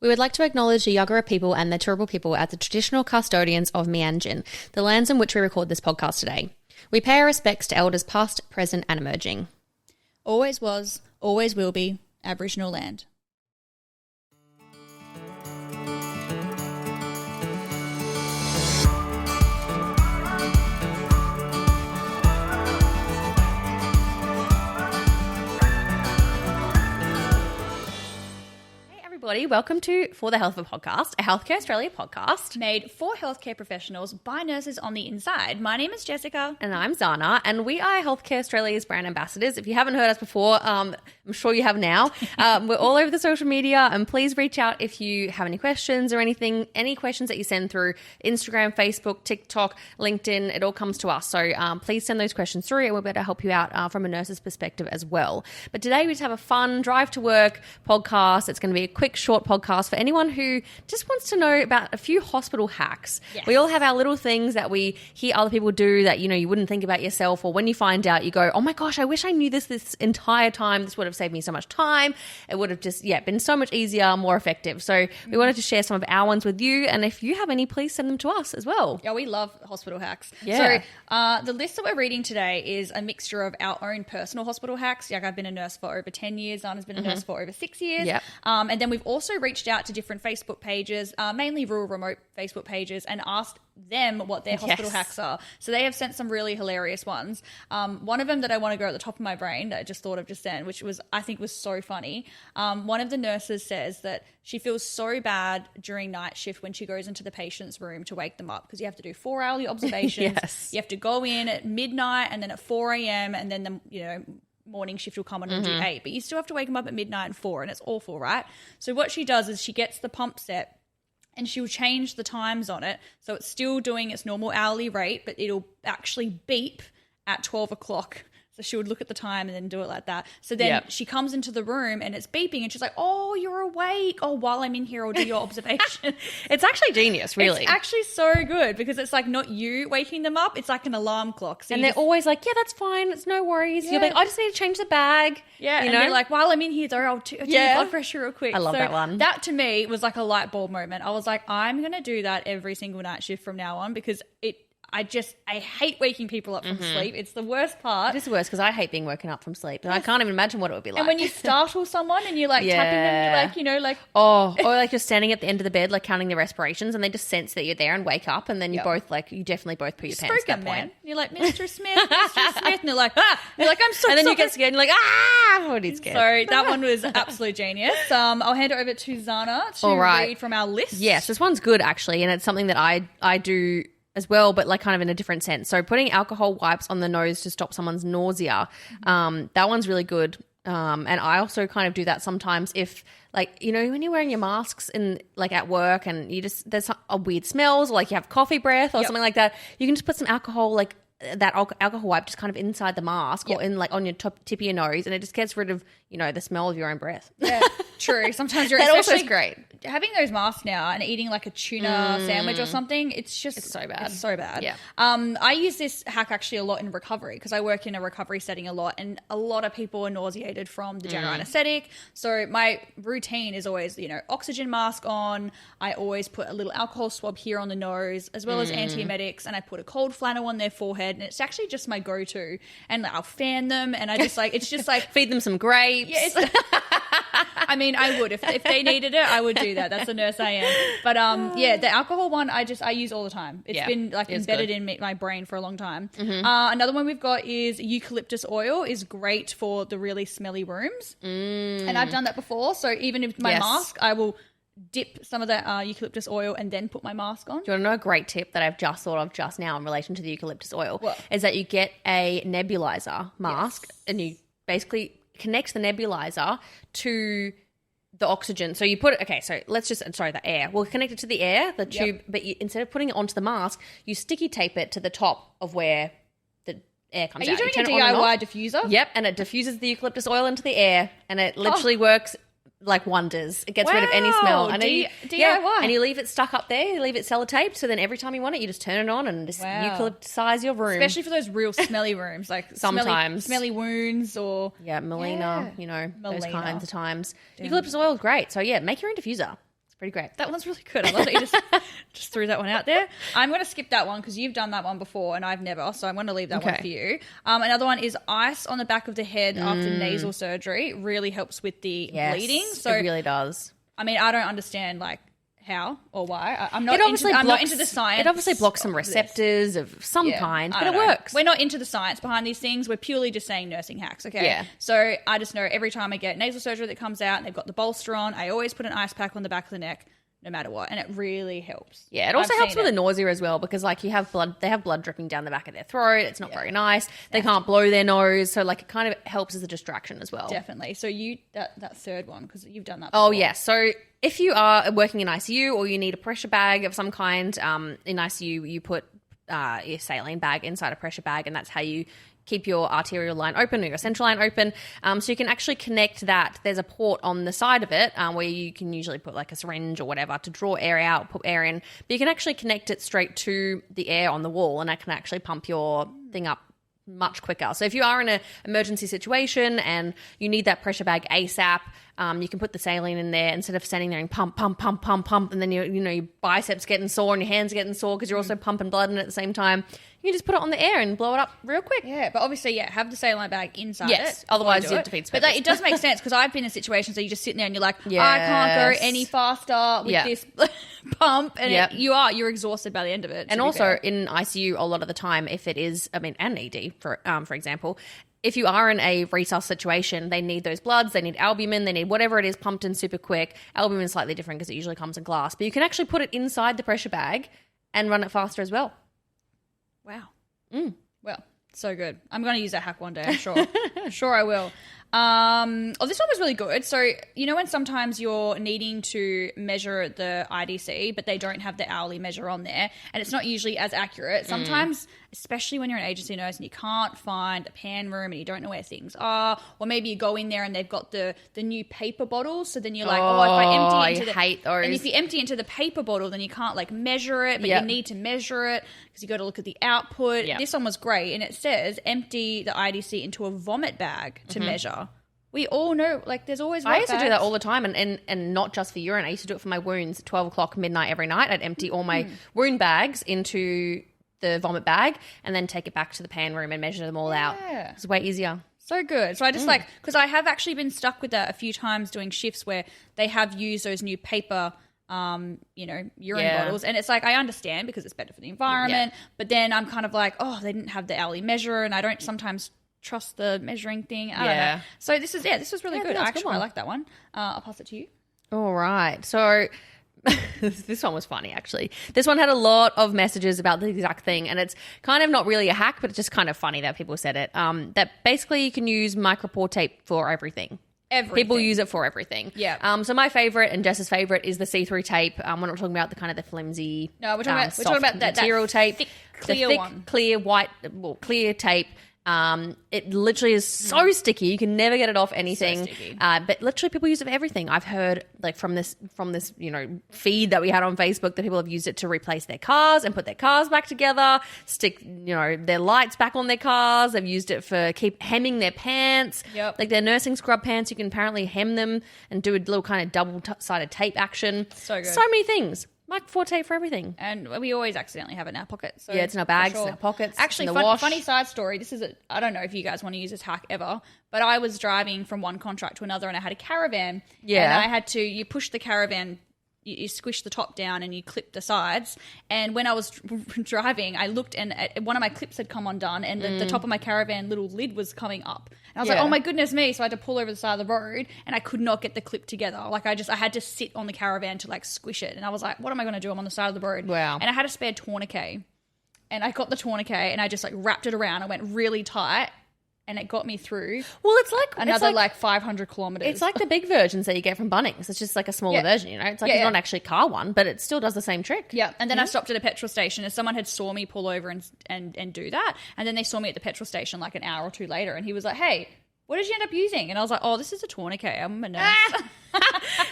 We would like to acknowledge the Yagara people and the Turrbal people as the traditional custodians of Mianjin, the lands in which we record this podcast today. We pay our respects to elders past, present and emerging. Always was, always will be Aboriginal land. Everybody, welcome to For the Health of a Podcast, a Healthcare Australia podcast. Made for healthcare professionals by nurses on the inside. My name is Jessica. And I'm Xana, and we are Healthcare Australia's Brand Ambassadors. If you haven't heard us before, I'm sure you have now. We're all over the social media, and please reach out if you have any questions or anything, any questions that you send through Instagram, Facebook, TikTok, LinkedIn, it all comes to us. So please send those questions through, and we'll be able to help you out from a nurse's perspective as well. But today we just have a fun drive to work podcast. It's going to be a quick, short podcast for anyone who just wants to know about a few hospital hacks. Yes. We all have our little things that we hear other people do that, you know, you wouldn't think about yourself, or when you find out, you go, oh my gosh, I wish I knew this entire time. This would have saved me so much time. It would have just, been so much easier, more effective. So we wanted to share some of our ones with you. And if you have any, please send them to us as well. Yeah, we love hospital hacks. Yeah. So the list that we're reading today is a mixture of our own personal hospital hacks. Like, I've been a nurse for over 10 years. Anna's been a nurse for over 6 years. Yep. And then we've also reached out to different Facebook pages, mainly rural remote Facebook pages, and asked them what their hospital hacks are. So they have sent some really hilarious ones. One of them that I want to go at the top of my brain that I just thought of just then, which was, I think was so funny. One of the nurses says that she feels so bad during night shift when she goes into the patient's room to wake them up, because you have to do 4-hourly observations. Yes. You have to go in at midnight and then at 4 a.m. and then the morning shift will come on and do 8, but you still have to wake them up at midnight and 4, and it's awful, right? So what she does is she gets the pump set and she'll change the times on it so it's still doing its normal hourly rate, but it'll actually beep at 12 o'clock. So she would look at the time and then do it like that. So then she comes into the room and it's beeping and she's like, oh, you're awake. Oh, while I'm in here, I'll do your observation. It's actually genius, really. It's actually so good, because it's like not you waking them up. It's like an alarm clock. So and they're always like, yeah, that's fine. It's no worries. Yeah. You're like, I just need to change the bag. Yeah, you and know? they're like, while I'm in here, though, I'll do your blood pressure real quick. I love that one. That to me was like a light bulb moment. I was like, I'm going to do that every single night shift from now on, because I hate waking people up from sleep. It's the worst part. It is the worst, because I hate being woken up from sleep. And I can't even imagine what it would be like. And when you startle someone and you're like tapping them, you're like, oh, or like you're standing at the end of the bed, like counting the respirations, and they just sense that you're there and wake up, and then you both you definitely both put your pants at that point. Man. You're like, Mr. Smith, Mr. Smith, and they're like, ah. You're like, I'm so And then sorry. you get scared and you're like, ah, oh, it's scared. So that one was absolute genius. I'll hand it over to Xana to read from our list. Yes, this one's good actually, and it's something that I do as well, but like kind of in a different sense. So putting alcohol wipes on the nose to stop someone's nausea, that one's really good. And I also kind of do that sometimes if, like, you know, when you're wearing your masks in like at work and you just, there's a weird smells, or like you have coffee breath or something like that, you can just put some alcohol, like that alcohol wipe just kind of inside the mask or in like on your tip of your nose, and it just gets rid of, you know, the smell of your own breath. Yeah, true. Sometimes you're that also is great. Having those masks now and eating like a tuna sandwich or something, it's so bad. It's so bad. Yeah. I use this hack actually a lot in recovery, because I work in a recovery setting a lot, and a lot of people are nauseated from the general anesthetic. So my routine is always, you know, oxygen mask on. I always put a little alcohol swab here on the nose, as well as antiemetics, and I put a cold flannel on their forehead, and it's actually just my go-to. And I'll fan them, and I just like, it's just like feed them some grapes. Yeah, I mean, I would if they needed it, I would do that. That's the nurse I am. But the alcohol one I use all the time. It's been like embedded in my brain for a long time. Another one we've got is eucalyptus oil is great for the really smelly rooms, and I've done that before. So even if my mask, I will dip some of that eucalyptus oil and then put my mask on. Do you want to know a great tip that I've just thought of just now in relation to the eucalyptus oil? What? Is that you get a nebulizer mask and you basically connect the nebulizer to the oxygen. So you put it, the air. We'll connect it to the air, the tube, but instead of putting it onto the mask, you sticky tape it to the top of where the air comes out. Are you doing a DIY diffuser? Yep, and it diffuses the eucalyptus oil into the air, and it literally works like wonders. It gets rid of any smell. And DIY. And you leave it stuck up there, you leave it sellotaped, so then every time you want it, you just turn it on and just eucalyptusize your room. Especially for those real smelly rooms, like sometimes smelly wounds or... Yeah, melena, you know, those kinds of times. Damn. Eucalyptus oil is great. So, yeah, make your own diffuser. Pretty great. That one's really good. I love that you just threw that one out there. I'm going to skip that one because you've done that one before and I've never. So I'm going to leave that one for you. Another one is ice on the back of the head after nasal surgery. Really helps with the bleeding. So it really does. I mean, I don't understand like how or why. I'm not into the science. It obviously blocks some receptors of some kind, but it works. We're not into the science behind these things. We're purely just saying nursing hacks, okay? Yeah. So I just know every time I get nasal surgery that comes out and they've got the bolster on, I always put an ice pack on the back of the neck no matter what, and it really helps. Yeah, it also helps with the nausea as well because like they have blood dripping down the back of their throat. It's not very nice. They can't blow their nose, so like it kind of helps as a distraction as well. Definitely. So that third one, because you've done that before. Oh, yeah. So if you are working in ICU or you need a pressure bag of some kind, in ICU you put your saline bag inside a pressure bag, and that's how you keep your arterial line open or your central line open. So you can actually connect that. There's a port on the side of it where you can usually put like a syringe or whatever to draw air out, put air in. But you can actually connect it straight to the air on the wall, and that can actually pump your thing up much quicker. So if you are in an emergency situation and you need that pressure bag ASAP, you can put the saline in there instead of standing there and pump, and then your biceps getting sore and your hands getting sore because you're also pumping blood in it at the same time. You can just put it on the air and blow it up real quick. Yeah, but obviously, have the saline bag inside it. Yes, otherwise it defeats purpose. But it does make sense because I've been in situations where you're just sitting there and you're like, I can't go any faster with this pump, and you're exhausted by the end of it. And also in ICU, a lot of the time, if it is, and ED for example, if you are in a resus situation, they need those bloods, they need albumin, they need whatever it is pumped in super quick. Albumin is slightly different because it usually comes in glass, but you can actually put it inside the pressure bag and run it faster as well. Wow. Well, so good. I'm going to use that hack one day, I'm sure. Sure I will. This one was really good. So, when sometimes you're needing to measure the IDC, but they don't have the hourly measure on there, and it's not usually as accurate. Sometimes, especially when you're an agency nurse and you can't find a pan room and you don't know where things are, or maybe you go in there and they've got the new paper bottles, so then you're like, if I empty into hate those. And if you empty into the paper bottle, then you can't like measure it, but you need to measure it because you got to look at the output. This one was great, and it says empty the IDC into a vomit bag to measure. We all know, like, there's always I used to do that all the time, and not just for urine. I used to do it for my wounds at 12 o'clock midnight every night. I'd empty all my wound bags into the vomit bag and then take it back to the pan room and measure them all out. It's way easier. So good. So I just because I have actually been stuck with that a few times doing shifts where they have used those new paper urine bottles, and it's like I understand because it's better for the environment, but then I'm kind of like, they didn't have the hourly measure, and I don't sometimes trust the measuring thing. I don't know. So this was really good. I like that one. I'll pass it to you. All right. So this one was funny, actually. This one had a lot of messages about the exact thing, and it's kind of not really a hack, but it's just kind of funny that people said it. That basically you can use micropore tape for everything. People use it for everything. Yeah. So my favorite and Jess's favorite is the see-through tape. We're not talking about the kind of the flimsy. No, we're talking about that material tape, thick, clear one, clear white, clear tape. It literally is so sticky. You can never get it off anything. So but literally people use it for everything. I've heard like from this, feed that we had on Facebook that people have used it to replace their cars and put their cars back together, stick, their lights back on their cars. They've used it for keep hemming their pants. Yep. Like their nursing scrub pants, you can apparently hem them and do a little kind of double-sided tape action. So good. So many things. Micropore tape for everything. And we always accidentally have it in our pockets. So it's in our bags, in our pockets. Actually, in the wash. Funny side story. This is I don't know if you guys want to use this hack ever, but I was driving from one contract to another and I had a caravan. Yeah. And I had to, you push the caravan, you squish the top down and you clip the sides. And when I was driving, I looked and one of my clips had come undone and the top of my caravan little lid was coming up. And I was like, oh my goodness me. So I had to pull over the side of the road and I could not get the clip together. Like I had to sit on the caravan to like squish it. And I was like, what am I going to do? I'm on the side of the road. Wow. And I had a spare tourniquet and I got the tourniquet and I just like wrapped it around. I went really tight. And it got me through. Well, it's like another 500 kilometers. It's like the big versions that you get from Bunnings. It's just like a smaller version, It's like it's not actually a car one, but it still does the same trick. Yeah. And then I stopped at a petrol station and someone had saw me pull over and do that. And then they saw me at the petrol station like an hour or two later and he was like, hey, what did you end up using? And I was like, oh, this is a tourniquet. I'm a nurse.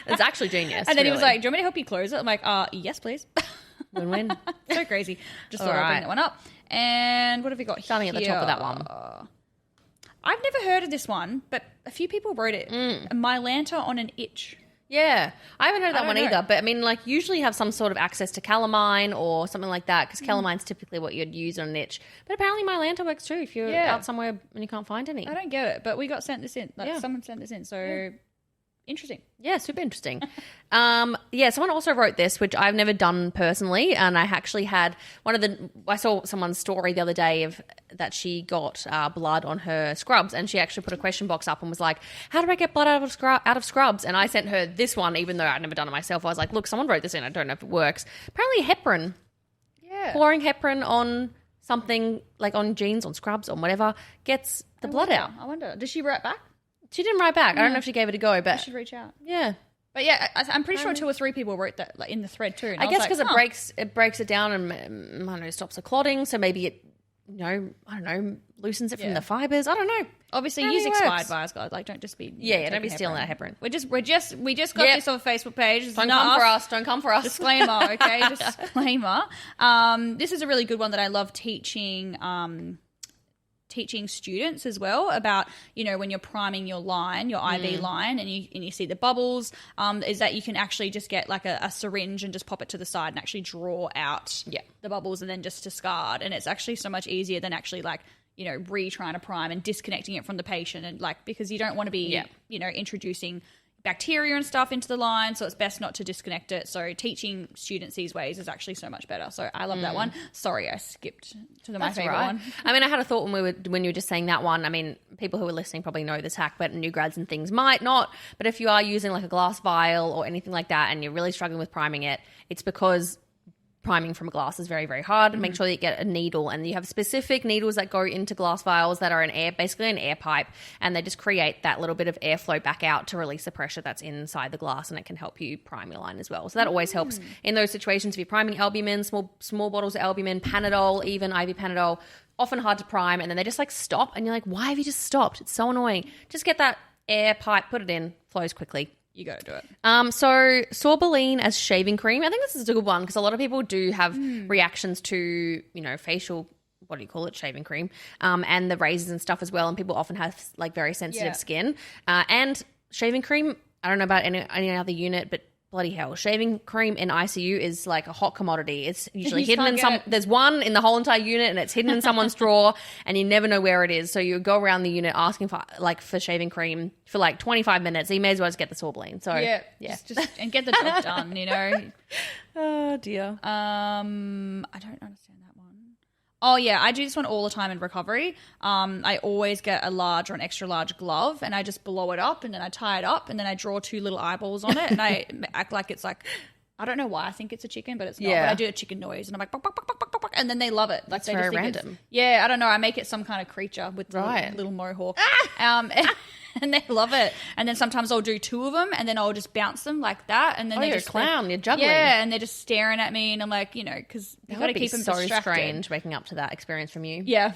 It's actually genius. And then he was like, do you want me to help you close it? I'm like, yes, please. Win-win. So crazy. Just thought I'd bring that one up. And what have we got Starting here? At the top of that one. I've never heard of this one, but a few people wrote it. A Mylanta on an itch. Yeah, I haven't heard that one don't know. either. But I mean, like, usually you have some sort of access to calamine or something like that, because calamine's typically what you'd use on an itch. But apparently Mylanta works too if you're out somewhere and you can't find any. I don't get it, but we got sent this in. Like, someone sent this in, so interesting. Yeah, super interesting. Someone also wrote this, which I've never done personally, and I actually had I saw someone's story the other day of that she got blood on her scrubs, and she actually put a question box up and was like, how do I get blood out of scrubs? And I sent her this one, even though I'd never done it myself. I was like, look, someone wrote this in. I don't know if it works. Apparently heparin. Yeah. Pouring heparin on something, like on jeans, on scrubs, on whatever, gets the blood out. I wonder. Did she write back? She didn't write back. I don't know if she gave it a go, but... I should reach out. Yeah. But yeah, I'm pretty sure 2 or 3 people wrote that, like, in the thread too. And I guess because it breaks it down and, I don't know, stops the clotting. So maybe it, loosens it from the fibers. I don't know. Obviously, use expired buyers, guys. Like, don't just be don't be stealing that heparin. We just got this on the Facebook page. It's Don't come for us. Disclaimer, okay? Disclaimer. This is a really good one that I love teaching students as well about, when you're priming your line, your IV line, and you see the bubbles, is that you can actually just get like a syringe and just pop it to the side and actually draw out the bubbles and then just discard. And it's actually so much easier than actually like, trying to prime and disconnecting it from the patient, and like, because you don't want to be, introducing bacteria and stuff into the line, so it's best not to disconnect it. So teaching students these ways is actually so much better. So I love that one. Sorry, I skipped to my favorite one. I mean, I had a thought when you were just saying that one. I mean, people who are listening probably know this hack, but new grads and things might not. But if you are using like a glass vial or anything like that and you're really struggling with priming it, it's because priming from a glass is very, very hard. Make sure that you get a needle, and you have specific needles that go into glass vials that are basically an air pipe, and they just create that little bit of airflow back out to release the pressure that's inside the glass, and it can help you prime your line as well. So that always helps in those situations. If you're priming albumin, small bottles of albumin, Panadol, even IV Panadol, often hard to prime, and then they just like stop, and you're like, why have you just stopped? It's so annoying. Just get that air pipe, put it in, flows quickly. You got to do it. So Sorbolene as shaving cream. I think this is a good one because a lot of people do have reactions to, facial, what do you call it, shaving cream, and the razors and stuff as well. And people often have like very sensitive skin. And shaving cream, I don't know about any other unit, but bloody hell, shaving cream in ICU is like a hot commodity. It's usually hidden in there's one in the whole entire unit, and it's hidden in someone's drawer, and you never know where it is. So you go around the unit asking for shaving cream for like 25 minutes. You may as well just get the Sorbolene. So just and get the job done, Oh dear. I don't understand that one. Oh yeah, I do this one all the time in recovery. I always get a large or an extra large glove, and I just blow it up, and then I tie it up, and then I draw 2 little eyeballs on it, and I act like it's like, I don't know why I think it's a chicken, but it's not. But I do a chicken noise, and I'm like, bok, bok, bok, bok, bok, bok, and then they love it. Like, that's they very just think random. I don't know. I make it some kind of creature with the little mohawk. And they love it. And then sometimes I'll do 2 of them, and then I'll just bounce them like that. And then you're a clown. You're juggling. Yeah, and they're just staring at me, and I'm like, because you got to keep them distracted. So strange waking up to that experience from you. Yeah.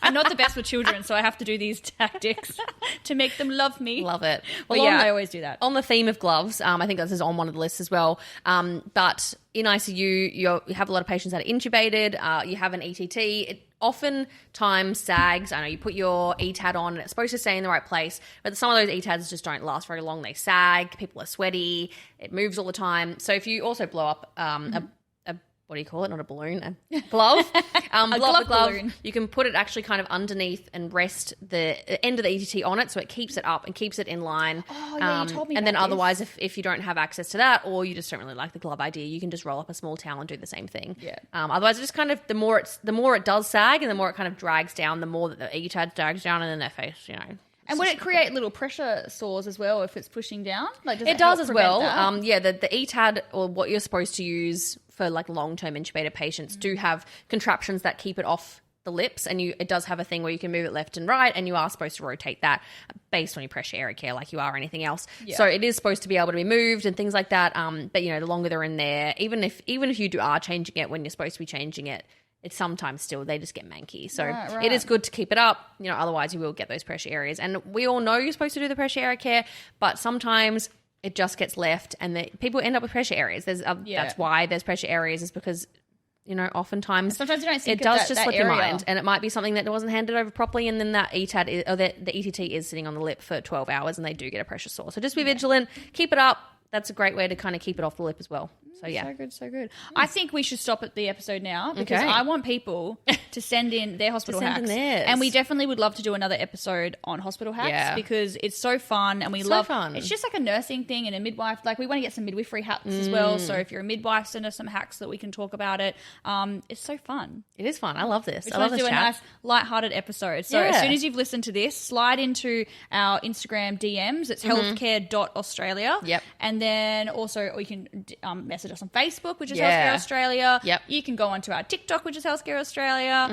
I'm not the best with children, so I have to do these tactics to make them love me. Love it. Well, I always do that. On the theme of gloves, I think this is on one of the lists as well. But in ICU, you have a lot of patients that are intubated. You have an ETT. It oftentimes sags. I know you put your ETAD on, and it's supposed to stay in the right place, but some of those ETADs just don't last very long. They sag. People are sweaty. It moves all the time. So if you also blow up what do you call it? Not a balloon, a glove. A glove balloon. You can put it actually kind of underneath and rest the end of the ETT on it, so it keeps it up and keeps it in line. Oh, yeah, you told me and then about otherwise, if you don't have access to that, or you just don't really like the glove idea, you can just roll up a small towel and do the same thing. Yeah. Otherwise, it just kind of the more it does sag, and the more it kind of drags down, the more that the ETAD drags down, and then their face, And would it create little pressure sores as well if it's pushing down? Like, it does as well. The ETAD, or what you're supposed to use for like long-term intubated patients, do have contraptions that keep it off the lips, and it does have a thing where you can move it left and right, and you are supposed to rotate that based on your pressure area care like you are anything else. Yeah. So it is supposed to be able to be moved and things like that. But the longer they're in there, even if you are changing it when you're supposed to be changing it, it's sometimes still, they just get manky. So it is good to keep it up. Otherwise you will get those pressure areas. And we all know you're supposed to do the pressure area care, but sometimes it just gets left, and people end up with pressure areas. That's why there's pressure areas, is because oftentimes sometimes you don't think it of does just that slip your area. mind, and it might be something that wasn't handed over properly, and then that ETAD or the ETT is sitting on the lip for 12 hours, and they do get a pressure sore. So just be vigilant, keep it up. That's a great way to kind of keep it off the lip as well. So yeah. So good. I think we should stop at the episode now because I want people to send in their hospital hacks. And we definitely would love to do another episode on hospital hacks because it's so fun and we love fun. It's just like a nursing thing and a midwife. Like we want to get some midwifery hacks as well. So if you're a midwife, send us some hacks so that we can talk about it. It's so fun. It is fun. I love this. I love this. Do a nice lighthearted episode. So as soon as you've listened to this, slide into our Instagram DMs. It's healthcare.australia. Yep. And then also you can message us on Facebook, which is Healthcare Australia. Yep. You can go onto our TikTok, which is Healthcare Australia.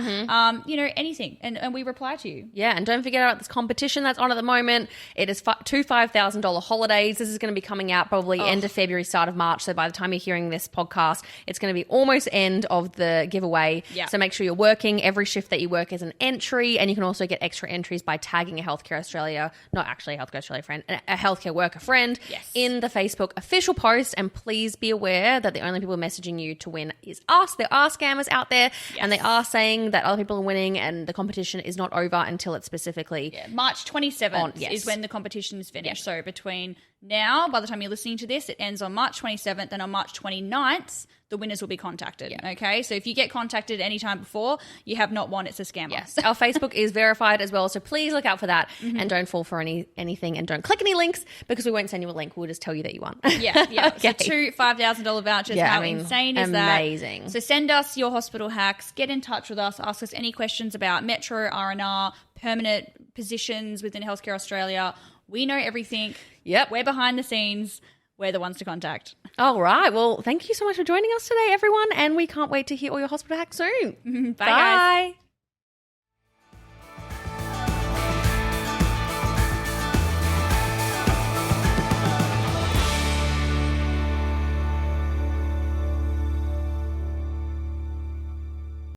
Anything. And we reply to you. Yeah, and don't forget about this competition that's on at the moment. It is two $5,000 holidays. This is going to be coming out probably end of February, start of March. So by the time you're hearing this podcast, it's going to be almost end of the giveaway. Yeah. So make sure you're working. Every shift that you work is an entry, and you can also get extra entries by tagging a Healthcare Australia, not actually a Healthcare Australia friend, a healthcare worker friend in the Facebook official post. And please be aware that the only people messaging you to win is us. There are scammers out there, and they are saying that other people are winning, and the competition is not over until it's specifically March 27th is when the competition is finished. So between now, by the time you're listening to this, it ends on March 27th, and on March 29th, the winners will be contacted. Okay, so if you get contacted any time before, you have not won. It's a scammer. Yes, our Facebook is verified as well, so please look out for that and don't fall for anything, and don't click any links because we won't send you a link. We'll just tell you that you won. Okay. So 2 $5,000 vouchers. How insane is that? Amazing. So send us your hospital hacks. Get in touch with us. Ask us any questions about Metro, R&R, permanent positions within Healthcare Australia. We know everything. Yep. We're behind the scenes. We're the ones to contact. All right. Well, thank you so much for joining us today, everyone. And we can't wait to hear all your hospital hacks soon. Bye, guys.